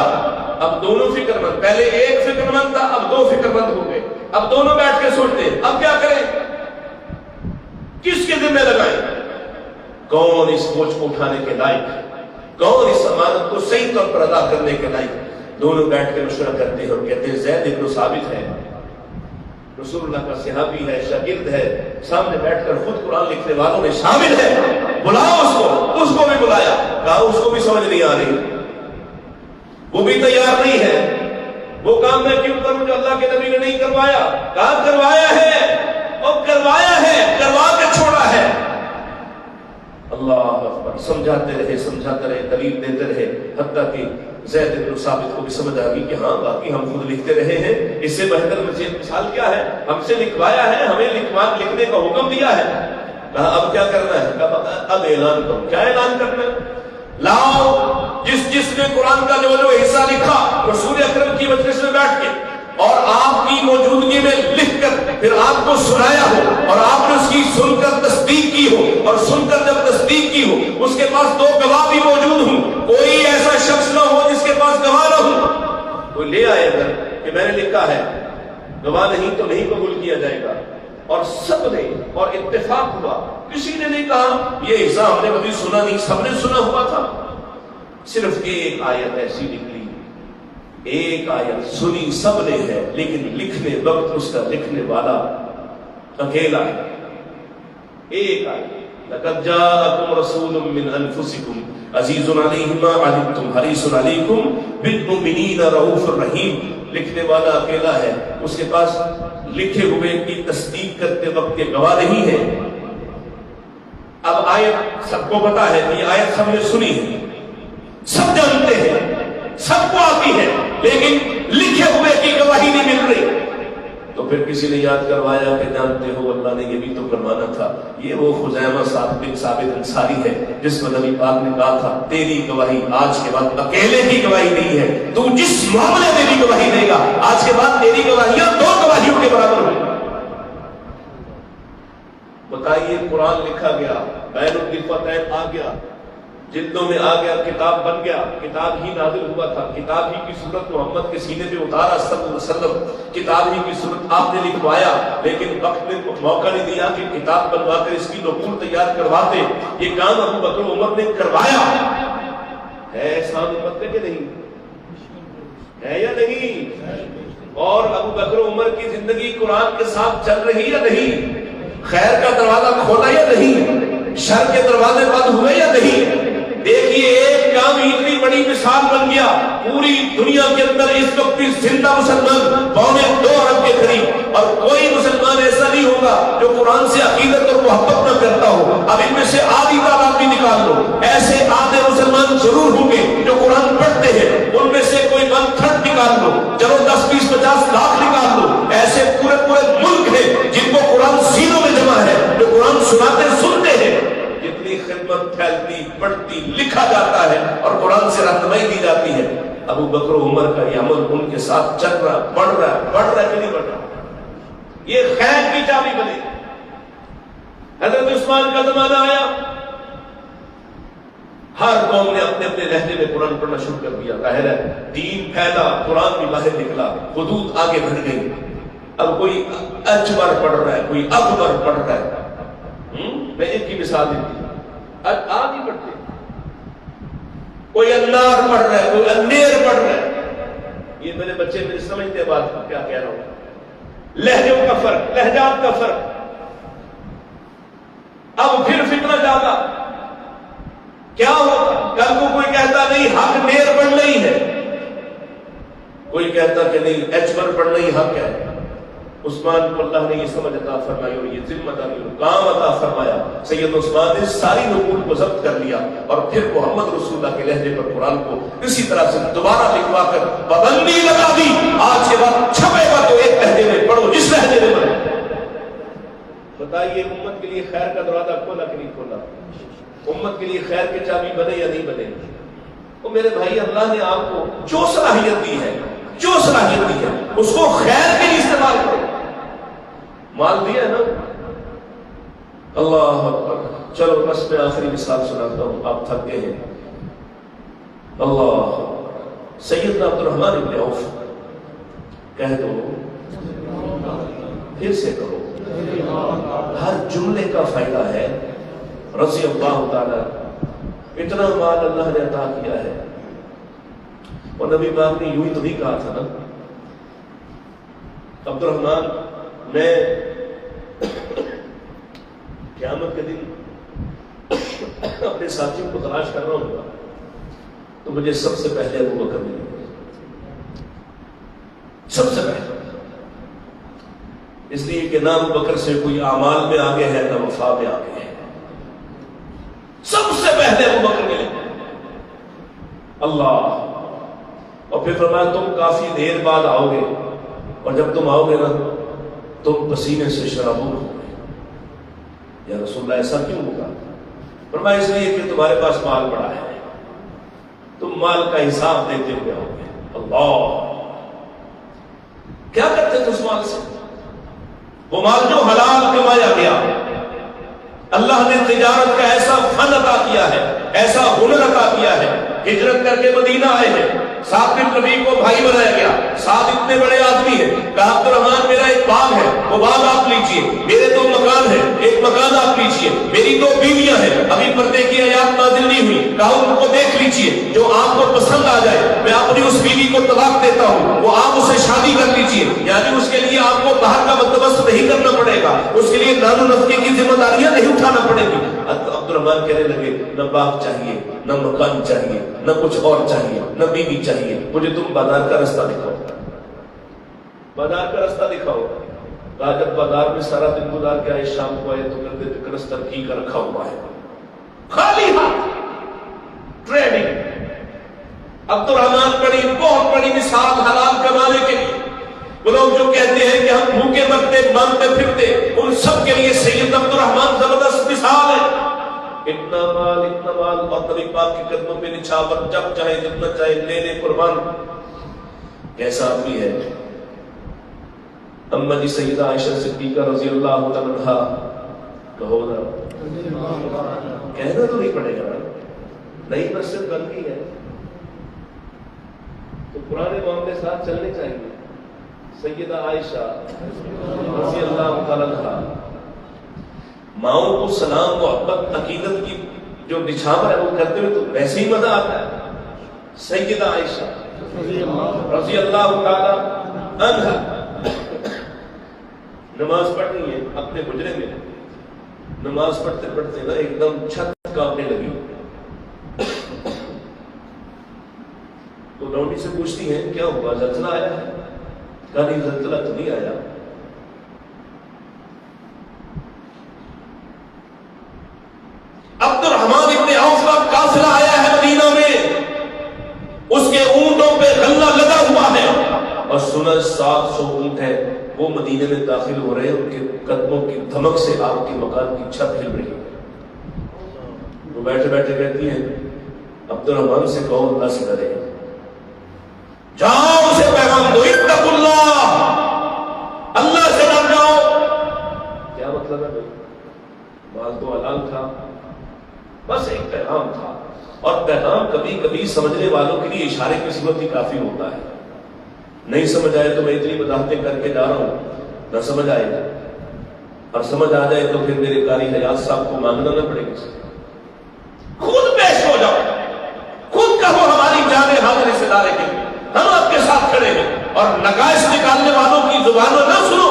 اب دونوں فکر مند، پہلے ایک فکر مند تھا، اب دو فکر مند ہو گئے. اب دونوں بیٹھ کے سوچتے اب کیا کریں، کس کے ذمہ لگائیں، کون اس بوجھ کو اٹھانے کے لائق، کون اس امانت کو صحیح طور پر ادا کرنے کے لائق. دونوں بیٹھ کے مشورہ کرتے ہیں اور کہتے ہیں زید ابن ثابت ہے، رسول اللہ کا صحابی ہے، شاگرد ہے، سامنے بیٹھ کر خود قرآن لکھنے والوں میں شامل ہے، بلاؤ اس کو بھی بلایا. کہا اس کو بھی سمجھ نہیں آ رہی، وہ بھی تیار نہیں ہے. وہ کام میں کیوں کروں جو اللہ کے نبی نے نہیں کروایا؟ کہا کروایا ہے، اور کروایا ہے، کروا کے چھوڑا ہے. اللہ اکبر. سمجھاتے رہے، دلیل دیتے رہے، حتیٰ کہ زید بن ثابت کو بھی سمجھ آ گئی کہ ہاں باقی ہم خود لکھتے رہے ہیں، اس سے بہتر مثال کیا ہے، ہم سے لکھوایا ہے، ہمیں لکھنے کا حکم دیا ہے. کہا اب کیا کرنا ہے؟ کہا اب اعلان کرو. کیا اعلان کرنا ہے؟ لاؤ جس نے قرآن کا جو حصہ لکھا رسول اکرم کی مجلس میں بیٹھ کے اور آپ کی موجودگی میں لکھ کر پھر آپ کو سنایا ہو اور آپ نے اس کی سن کر تصدیق کی ہو، اور سن کر جب تصدیق کی ہو اس کے پاس دو گواہ بھی موجود ہوں، کوئی ایسا شخص نہ ہو جس کے پاس گواہ نہ ہو. کوئی لے آئے اگر کہ میں نے لکھا ہے، گواہ نہیں تو نہیں قبول کیا جائے گا. اور سب نے، اور اتفاق ہوا، کسی نے نہیں کہا یہ حصہ ہم نے کبھی سنا نہیں، سب نے سنا ہوا تھا. صرف ایک آیت ایسی نکلی، ایک آیت سنی سب نے ہے، لیکن لکھنے وقت اس کا لکھنے والا اکیلا ہے. ایک آیت، لقد جاءکم رسول من انفسکم عزیز علیہ ما عنتم حریص علیکم بالمؤمنین رؤوف الرحیم. لکھنے والا اکیلا ہے، اس کے پاس لکھے ہوئے کی تصدیق کرتے وقت کے گواہ نہیں ہے. اب آیت سب کو پتا ہے، یہ آیت سب نے سنی ہے، سب جانتے ہیں، سب کو آتی ہے، لیکن لکھے ہوئے کی گواہی نہیں مل رہی. تو پھر کسی نے یاد کروایا کہ جانتے ہو اللہ نے یہ بھی تو کروانا تھا. یہ وہ خزیمہ بن ثابت انصاری ہے جس کو نبی پاک نے کہا تھا تیری گواہی آج کے بعد اکیلے کی گواہی نہیں ہے، تو جس معاملے میں بھی گواہی دے گا آج کے بعد تیری گواہیاں دو گواہیوں کے برابر ہوئی. بتائیے قرآن لکھا گیا، بین الدفتین آ گیا، جلدوں میں آ گیا، کتاب بن گیا، کتاب ہی نازل ہوا تھا، کتاب ہی کی صورت محمد کے سینے پہ اتارا صلی اللہ علیہ وسلم، کتاب ہی کی صورت آپ نے لکھوایا، لیکن وقت نے موقع نہیں دیا کہ کتاب بنوا کر اس کی نقول تیار کرواتے. یہ کام ابو بکر و عمر نے کروایا. ہے احسان امت کا کہ نہیں ہے یا نہیں؟ اور ابو بکر و عمر کی زندگی قرآن کے ساتھ چل رہی یا نہیں؟ خیر کا دروازہ کھولا یا نہیں؟ شر کے دروازے بند ہوئے یا نہیں؟ دیکھیے ایک کام اتنی بڑی مثال بن گیا، پوری دنیا کے اندر اس وقت بھی زندہ مسلمان 2.25 ارب کے قریب، اور کوئی مسلمان ایسا نہیں ہوگا جو قرآن سے عقیدت اور محبت نہ کرتا ہو. اب ان میں سے آدھی تعداد بھی نکال لو، ایسے آدھے مسلمان ضرور ہوں گے جو قرآن پڑھتے ہیں. ان میں سے کوئی 1/3 نکال لو، چلو 10 20 50 لاکھ نکال لو، ایسے پورے ملک ہیں جن کو قرآن سینوں میں جمع ہے، جو قرآن سناتے سنتے ہیں. جتنی خدمت پھیلتی، پڑھتی، لکھا جاتا ہے اور قرآن سے رہنمائی دی جاتی ہے. ابو بکر و عمر کا یہ عمل ان کے ساتھ چل رہا، بڑھ رہا کہ نہیں بڑھ رہا؟ یہ خیر کی چابی بنے. حضرت عثمان کا زمانہ آیا، ہر قوم نے اپنے اپنے لہجے میں قرآن پڑھنا شروع کر دیا. ظاہر ہے دین پھیلا، قرآن بھی باہر نکلا، حدود آگے بڑھ گئی. اب کوئی اجبر پڑھ رہا ہے، کوئی اکبر پڑھ رہا ہے. میں ایک کی مثال دیتی ہوں، آگ ہی پڑھتے، کوئی انار پڑھ رہا ہے، کوئی انیر پڑھ رہا ہے. یہ میرے بچے میرے سمجھتے بات کیا کہہ رہا ہوں. لہجوں کا فرق، لہجات کا فرق. اب پھر فتنہ زیادہ. کیا ہوتا؟ کل کو کوئی کہتا نہیں حق نیر پڑھنا ہی ہے، کوئی کہتا کہ نہیں ایچبر پڑھنا ہی حق ہے. عثمان کو اللہ نے یہ سمجھ عطا فرمائی اور یہ ذمہ داری اور کام عطا فرمایا. سید عثمان نے ساری نقول کو ضبط کر لیا اور پھر محمد رسول اللہ کے لہجے پر قرآن کو اسی طرح سے دوبارہ لکھوا کر پابندی لگا دی. آج کے بعد چھپے گا تو ایک لہجے میں پڑھو، اس لہجے میں پڑھو. بتائیے امت کے لیے خیر کا دروازہ کھولا کہ نہیں کھولا؟ امت کے لیے خیر کی چابی بنے یا نہیں بنے؟ تو میرے بھائی اللہ نے آپ کو جو صلاحیت دی ہے، جو صلاحیت دی ہے اس کو خیر کے لیے استعمال کرو. مال دیا ہے نا. اللہ اکبر. چلو بس میں آخری مثال سناتا ہوں، آپ تھک گئے ہیں. اللہ سیدنا عبد الرحمن ابن عوف، کہہ دو پھر سے کرو، ہر جملے کا فائدہ ہے. رضی اللہ تعالی. اتنا مال اللہ نے عطا کیا ہے اور نبی پاک نے یوں ہی تو نہیں کہا تھا نا. عبد الرحمن میں قیامت کے دن اپنے ساتھیوں کو تلاش کر رہا ہوں تو مجھے سب سے پہلے ابو بکر ملے گے، سب سے پہلے. اس لیے کہ نہ ابو بکر سے کوئی اعمال میں آگے ہے نہ وفا میں آگے ہے. سب سے پہلے ابو بکر ملے اللہ. اور پھر فرمایا تم کافی دیر بعد آؤ گے اور جب تم آؤ گے نا تم پسینے سے شرابور ہو گے. یا رسول اللہ ایسا کیوں ہوگا؟ فرمایا اس لیے کہ تمہارے پاس مال بڑا ہے، تم مال کا حساب دیتے ہوئے آؤ گے. اللہ کیا کرتے تھے اس مال سے؟ وہ مال جو حلال کمایا گیا. اللہ نے تجارت کا ایسا فن عطا کیا ہے، ایسا ہنر عطا کیا ہے. ہجرت کر کے مدینہ آئے ہیں، سعد بن ربیع کو بھائی بنایا گیا. سعد اتنے بڑے آدمی ہیں، کہا عبد الرحمن میرا ایک باغ ہے، وہ باغ آپ لیجئے. میرے 2 مکان ہیں، ایک مکان آپ لیجئے. میری 2 بیویاں ہیں، ابھی پردے کی آیات نازل نہیں ہوئی. کہا ان کو دیکھ لیجئے، جو آپ کو پسند آ جائے میں اپنی اس بیوی کو طلاق دیتا ہوں، وہ آپ اسے شادی کر لیجئے. یعنی اس کے لیے آپ کو باہر کا بندوبست نہیں کرنا پڑے گا، اس کے لیے نان و نفقے کی ذمہ داریاں نہیں اٹھانا پڑے گی. عبد الرحمن کہنے لگے نہ باغ چاہیے، نہ مکان چاہیے، نہ کچھ اور چاہیے، نہ بیوی چاہیے، مجھے تم بازار کا رستہ دکھاؤ، بازار کا رستہ دکھاؤ. کہا جب بازار میں سارا دن گزار کے آئے شام کو آئے تو کہتے کرستر کی کا رکھا ہوا ہے خالی ہاتھ ٹریڈنگ. عبد الرحمن بڑی بہت بڑی مثال حلال کمانے کے لیے. وہ لوگ جو کہتے ہیں کہ ہم بھوکے مرتے مانگتے پھرتے، ان سب کے لیے سید عبد الرحمن زبردست مثال ہے. اتنا مال اور نبی پاک کے قدموں پہ نچھاور، جب چاہے جتنا چاہے لے لے قربان. کیسا آدمی ہے. اما جی سیدہ عائشہ صدیقہ رضی اللہ عنہا، کہو نا، کہنا تو نہیں پڑے گا، نئی مسجد بن گئی ہے تو پرانے معاملے ساتھ چلنے چاہیے. سیدہ عائشہ رضی اللہ عنہا، ماؤں کو سلام محبت عقیدت کی جو نچھاور ہے وہ کرتے ہوئے تو ویسے ہی مزہ آتا ہے. سیدہ عائشہ رضی اللہ تعالی عنہا نماز پڑھنی ہے اپنے حجرے میں. نماز پڑھتے پڑھتے نا ایک دم چھت کانپنے لگی تو لونڈی سے پوچھتی ہیں کیا ہوا، زلزلہ آیا ہے؟ کہا نہیں زلزلہ تو نہیں آیا. عبد الرحمن ابن عوف کا قافلہ آیا ہے مدینہ میں، اس کے اونٹوں پہ غلہ لگا ہوا ہے اور سنا 700 اونٹ ہے وہ مدینے میں داخل ہو رہے ہیں. ان کے قدموں کی دھمک سے آپ کے مکان کی چھت ہل رہی ہے. وہ بیٹھے بیٹھے کہتی ہیں عبد الرحمن سے کہو اللہ سے ڈرے. جاؤ اسے پیغام دو، اتقوا اللہ، اللہ سے ڈر جاؤ۔ کیا مطلب ہے بھائی؟ مال تو حلال تھا، بس ایک پیغام تھا، اور پیغام کبھی کبھی سمجھنے والوں کے لیے اشارے کی صورت ہی کافی ہوتا ہے۔ نہیں سمجھ آئے تو میں اتنی وضاحتیں کر کے جا رہا ہوں، نہ سمجھ آئے اور سمجھ آ جائے تو پھر میرے قاری حیات صاحب کو مانگنا نہ پڑے گا۔ خود پیش ہو جاؤ، خود کہو ہماری جانیں حاضر رشتے دار ہے، ہم آپ کے ساتھ کھڑے ہیں، اور نقائص نکالنے والوں کی زبانوں نہ سنو۔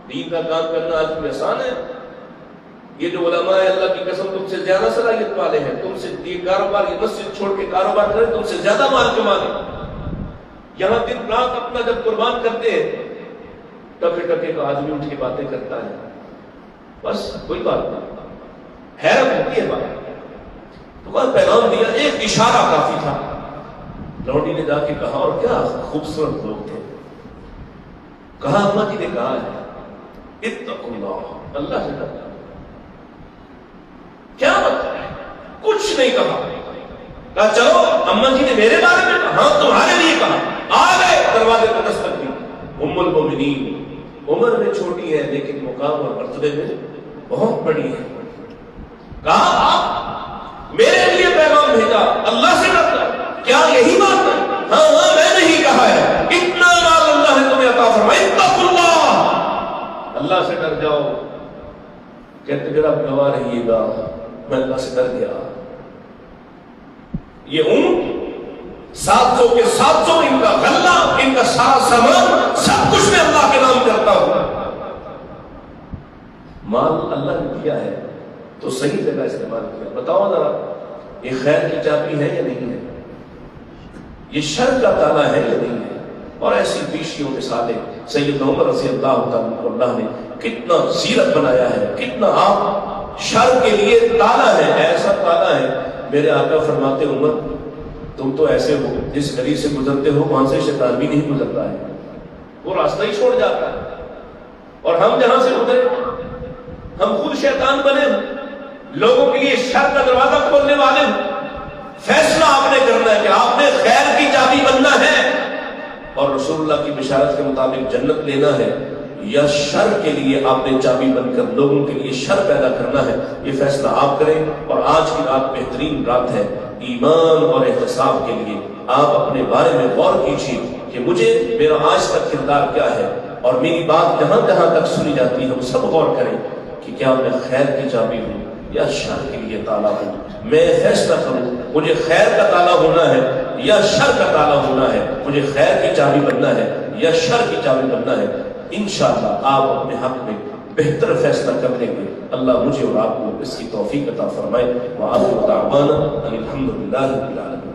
دین کا کام کرنا آج بھی آسان ہے؟ یہ جو علماء ہے اللہ کی قسم تم سے زیادہ صلاحیت والے ہیں، تم سے یہ کاروبار، یہ مسجد چھوڑ کے کاروبار کریں، تم سے زیادہ مال کما لیں۔ یہاں دن رات اپنا جب قربان کرتے ہیں، ٹکے ٹکے کا آدمی اٹھ کے باتیں کرتا ہے، بس کوئی بات نہیں، حیرت ہوتی ہے بات۔ تو بس پیغام دیا، ایک اشارہ کافی تھا۔ لوڈی نے جا کے کہا، اور کیا خوبصورت لوگ تھے، کہا اماں جی نے کہا ہے اتقوا اللہ، اللہ سے ڈرنا۔ کیا مطلب ہے؟ کچھ نہیں کہا، کہا چلو اماں جی نے میرے بارے میں کہا، ہاں تمہارے لیے کہا۔ آ گئے، دروازے پر دستک دی، ام المومنین، عمر میں چھوٹی ہے لیکن مقام اور مرتبے میں بہت بڑی ہے۔ کہا آپ میرے لیے پیغام بھیجا، اللہ سے ڈرنا، کیا یہی بات ہے؟ ہاں ہاں میں نہیں کہا ہے، اتنا مال اللہ نے تمہیں عطا فرمایا، اتقوا اللہ، اللہ سے ڈر جاؤ۔ کہتے پھر آپ گواہ رہیے گا میں اللہ سے ڈر گیا۔ یہ اونٹ 700 کے 700 ان کا غلہ، ان کا سارا سامان، سب کچھ میں اللہ کے نام کرتا ہوں۔ مال اللہ نے دیا ہے تو صحیح جگہ استعمال کیا۔ بتاؤ ذرا، یہ خیر کی چابی ہے یا نہیں ہے؟ یہ شر کا تالا ہے یا نہیں ہے؟ اور ایسی بیشیوں مثالیں سید عمر رضی اللہ تعالیٰ کو اللہ نے کتنا زیرت بنایا ہے، کتنا آپ شر کے لیے تالا ہے، ایسا تالا ہے۔ میرے آقا فرماتے عمر تم تو ایسے ہو جس گلی سے گزرتے ہو وہاں سے شیطان بھی نہیں گزرتا ہے، وہ راستہ ہی چھوڑ جاتا ہے، اور ہم جہاں سے گزرے ہم خود شیطان بنے، لوگوں کے لیے شر کا دروازہ کھولنے والے۔ فیصلہ آپ نے کرنا ہے کہ آپ نے خیر کی چابی بننا ہے اور رسول اللہ کی بشارت کے مطابق جنت لینا ہے، یا شر کے لیے آپ نے چابی بن کر لوگوں کے لیے شر پیدا کرنا ہے۔ یہ فیصلہ آپ کریں، اور آج کی رات بہترین رات ہے ایمان اور احتساب کے لیے۔ آپ اپنے بارے میں غور کیجیے کہ مجھے میرا آج تک کردار کیا ہے، اور میری بات جہاں جہاں تک سنی جاتی ہے وہ سب غور کریں کہ کیا میں خیر کی چابی ہوں یا شر کے لیے تالا ہوں۔ میں فیصلہ کروں مجھے خیر کا تالا ہونا ہے یا شر کا تالا ہونا ہے، مجھے خیر کی چابی بننا ہے یا شر کی چابی بننا ہے۔ انشاءاللہ آپ اپنے حق میں بہتر فیصلہ کر لیں گے۔ اللہ مجھے اور آپ کو اس کی توفیق عطا فرمائے۔ وآخر دعوانا ان الحمد للہ رب العالمین۔